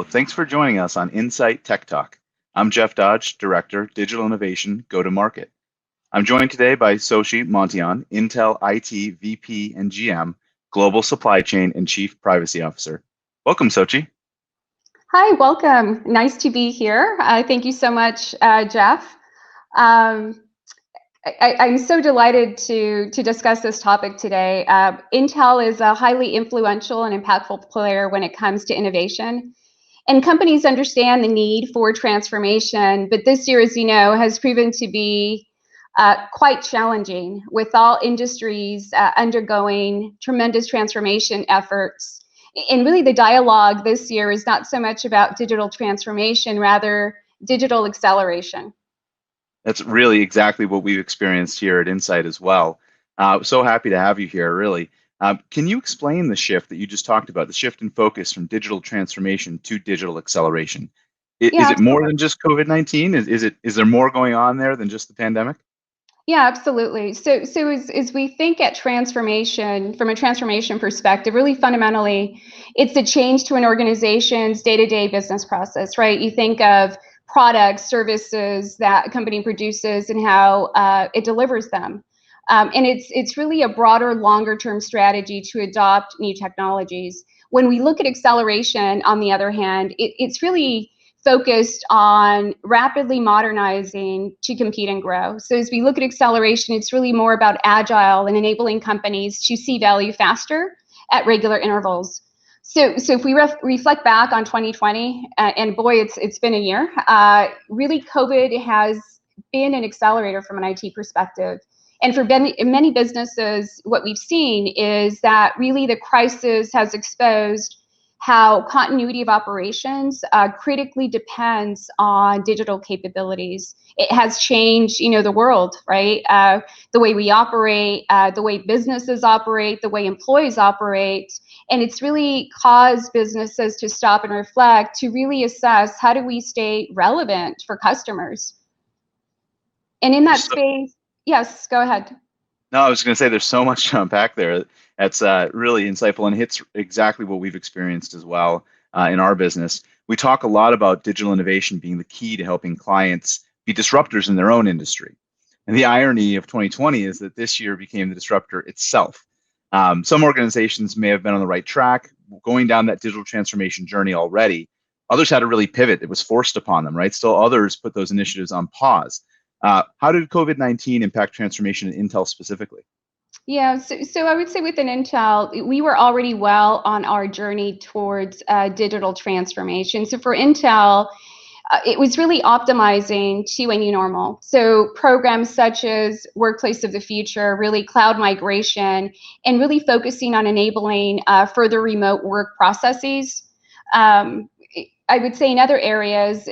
Thanks for joining us on Insight Tech Talk. I'm Jeff Dodge, Director, Digital Innovation, Go-to-Market. I'm joined today by Sochi Montian, Intel IT VP and GM, Global Supply Chain and Chief Privacy Officer. Welcome, Sochi. Hi, welcome. Nice to be here. Thank you so much, Jeff. I'm so delighted to discuss this topic today. Intel is a highly influential and impactful player when it comes to innovation. And companies understand the need for transformation, but this year, as you know, has proven to be quite challenging, with all industries undergoing tremendous transformation efforts. And really the dialogue this year is not so much about digital transformation, rather digital acceleration. That's really exactly what we've experienced here at Insight as well. So happy to have you here, really. Can you explain the shift that you just talked about, the shift in focus from digital transformation to digital acceleration? Is it more than just COVID-19? Is there more going on there than just the pandemic? Yeah, absolutely. So as we think at transformation, from a transformation perspective, really fundamentally, it's a change to an organization's day-to-day business process, right? You think of products, services that a company produces and how it delivers them. And it's really a broader, longer-term strategy to adopt new technologies. When we look at acceleration, on the other hand, it's really focused on rapidly modernizing to compete and grow. So as we look at acceleration, it's really more about agile and enabling companies to see value faster at regular intervals. So if we reflect back on 2020, and boy, it's been a year, really COVID has been an accelerator from an IT perspective. And for many businesses, what we've seen is that really the crisis has exposed how continuity of operations critically depends on digital capabilities. It has changed, the world, right? The way we operate, the way businesses operate, the way employees operate. And it's really caused businesses to stop and reflect, to really assess, how do we stay relevant for customers? And in that space, yes, go ahead. No, I was going to say there's so much to unpack there. That's really insightful and hits exactly what we've experienced as well in our business. We talk a lot about digital innovation being the key to helping clients be disruptors in their own industry. And the irony of 2020 is that this year became the disruptor itself. Some organizations may have been on the right track, going down that digital transformation journey already. Others had to really pivot. It was forced upon them, right? Still others put those initiatives on pause. How did COVID-19 impact transformation at Intel specifically? Yeah, so I would say within Intel, we were already well on our journey towards digital transformation. So for Intel, it was really optimizing to a new normal. So programs such as Workplace of the Future, really cloud migration, and really focusing on enabling further remote work processes. I would say in other areas,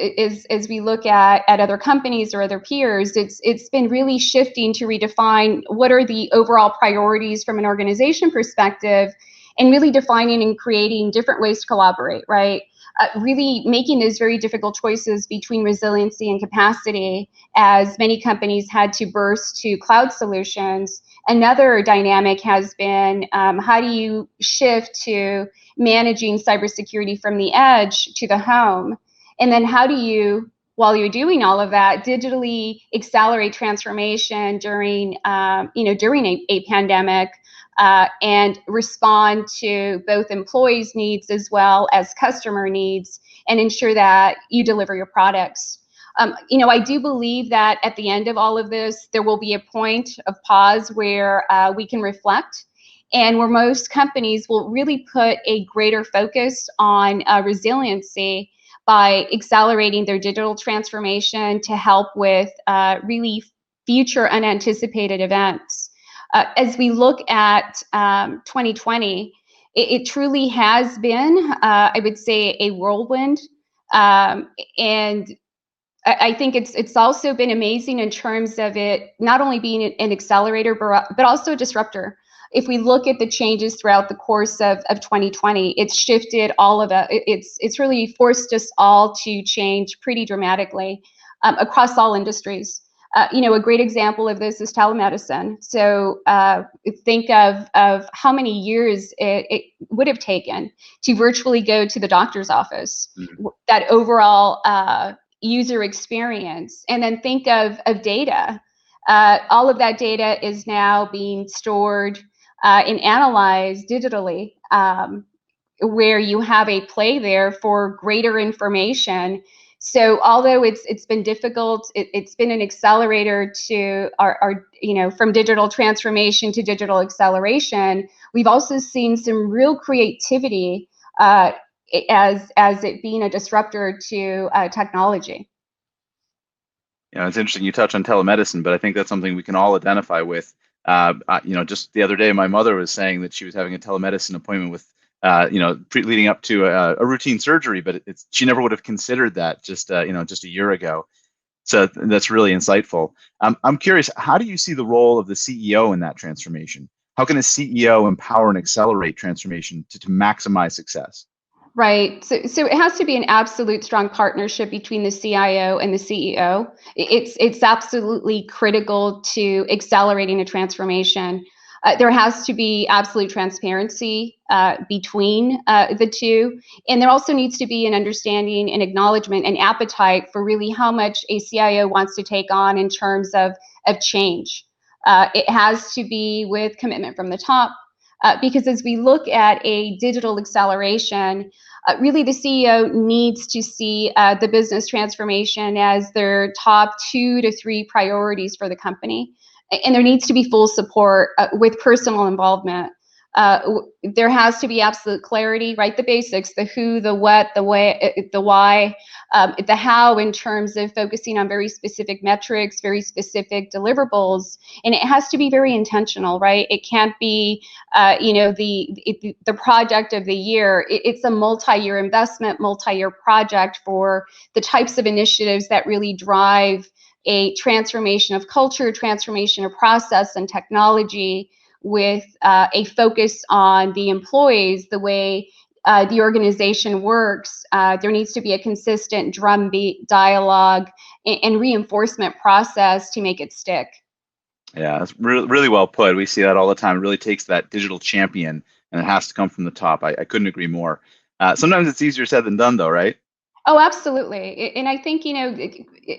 as we look at other companies or other peers, it's been really shifting to redefine what are the overall priorities from an organization perspective, and really defining and creating different ways to collaborate, right? Really making those very difficult choices between resiliency and capacity, as many companies had to burst to cloud solutions. Another dynamic has been how do you shift to managing cybersecurity from the edge to the home? And then how do you, while you're doing all of that, digitally accelerate transformation during, during a pandemic, and respond to both employees' needs as well as customer needs, and ensure that you deliver your products. I do believe that at the end of all of this, there will be a point of pause where we can reflect, and where most companies will really put a greater focus on resiliency by accelerating their digital transformation to help with really future unanticipated events. As we look at 2020, it truly has been, I would say, a whirlwind. And I think it's also been amazing in terms of it not only being an accelerator, but also a disruptor. If we look at the changes throughout the course of 2020, it's shifted all of it. It's really forced us all to change pretty dramatically across all industries. A great example of this is telemedicine. So think of how many years it would have taken to virtually go to the doctor's office, that overall user experience. And then think of data. All of that data is now being stored and analyzed digitally, where you have a play there for greater information. So although it's been difficult, it's been an accelerator to our from digital transformation to digital acceleration. We've also seen some real creativity as it being a disruptor to technology. It's interesting you touch on telemedicine, but I think that's something we can all identify with. Just the other day, my mother was saying that she was having a telemedicine appointment with, leading up to a routine surgery, but she never would have considered that just a year ago. So that's really insightful. I'm curious, how do you see the role of the CEO in that transformation? How can a CEO empower and accelerate transformation to maximize success? Right. So it has to be an absolute strong partnership between the CIO and the CEO. It's absolutely critical to accelerating a transformation. There has to be absolute transparency between the two. And there also needs to be an understanding and acknowledgement and appetite for really how much a CIO wants to take on in terms of change. It has to be with commitment from the top. Because as we look at a digital acceleration, really the CEO needs to see the business transformation as their top 2 to 3 priorities for the company. And there needs to be full support with personal involvement. There has to be absolute clarity, right? The basics, the who, the what, the way, the why, the how, in terms of focusing on very specific metrics, very specific deliverables. And it has to be very intentional, right? It can't be, the project of the year. It's a multi-year investment, multi-year project for the types of initiatives that really drive a transformation of culture, transformation of process and technology, with a focus on the employees, the way the organization works. There needs to be a consistent drumbeat, dialogue, and reinforcement process to make it stick. Yeah, it's really well put. We see that all the time. It really takes that digital champion, and it has to come from the top. I couldn't agree more. Sometimes it's easier said than done, though, right? Oh, absolutely. And I think,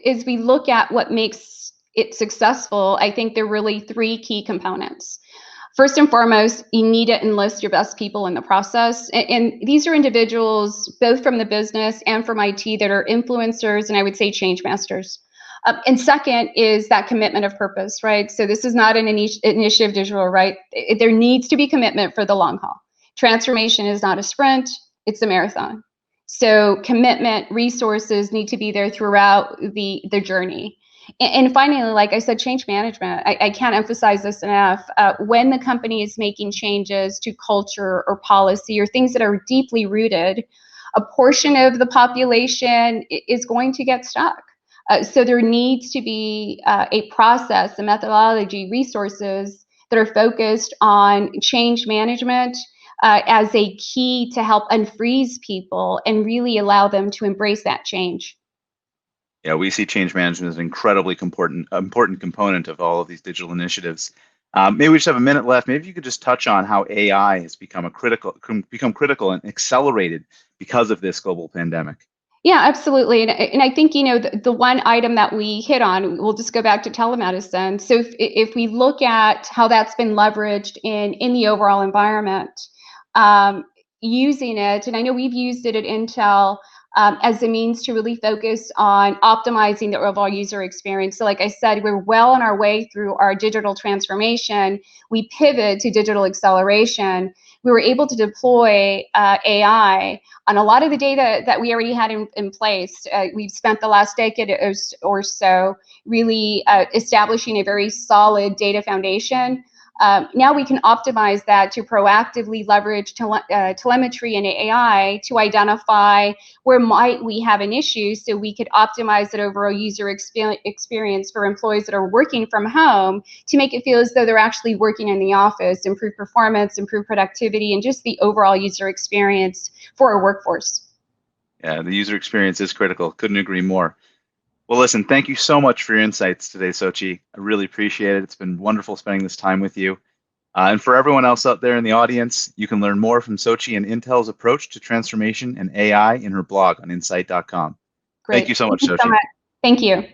as we look at what makes it successful, I think there are really 3 key components. First and foremost, you need to enlist your best people in the process. And these are individuals, both from the business and from IT, that are influencers and I would say change masters. And second is that commitment of purpose, right? So this is not an initiative digital, right? There needs to be commitment for the long haul. Transformation is not a sprint, it's a marathon. So commitment, resources need to be there throughout the journey. And finally, like I said, change management. I can't emphasize this enough. When the company is making changes to culture or policy or things that are deeply rooted, a portion of the population is going to get stuck. So there needs to be a process, a methodology, resources that are focused on change management as a key to help unfreeze people and really allow them to embrace that change. Yeah, we see change management as an incredibly important component of all of these digital initiatives. Maybe we just have a minute left. Maybe you could just touch on how AI has become critical and accelerated because of this global pandemic. Yeah, absolutely. And I think, the one item that we hit on, we'll just go back to telemedicine. So if we look at how that's been leveraged in the overall environment, using it, and I know we've used it at Intel as a means to really focus on optimizing the overall user experience. So like I said, we're well on our way through our digital transformation. We pivot to digital acceleration. We were able to deploy AI on a lot of the data that we already had in place. We've spent the last decade or so really establishing a very solid data foundation. Now we can optimize that to proactively leverage telemetry and AI to identify where might we have an issue, so we could optimize it over a user experience for employees that are working from home to make it feel as though they're actually working in the office, improve performance, improve productivity, and just the overall user experience for our workforce. Yeah, the user experience is critical. Couldn't agree more. Well, listen, thank you so much for your insights today, Sochi. I really appreciate it. It's been wonderful spending this time with you. And for everyone else out there in the audience, you can learn more from Sochi and Intel's approach to transformation and AI in her blog on insight.com. Thank Great. you so Thank much, you so Sochi. much. Thank you.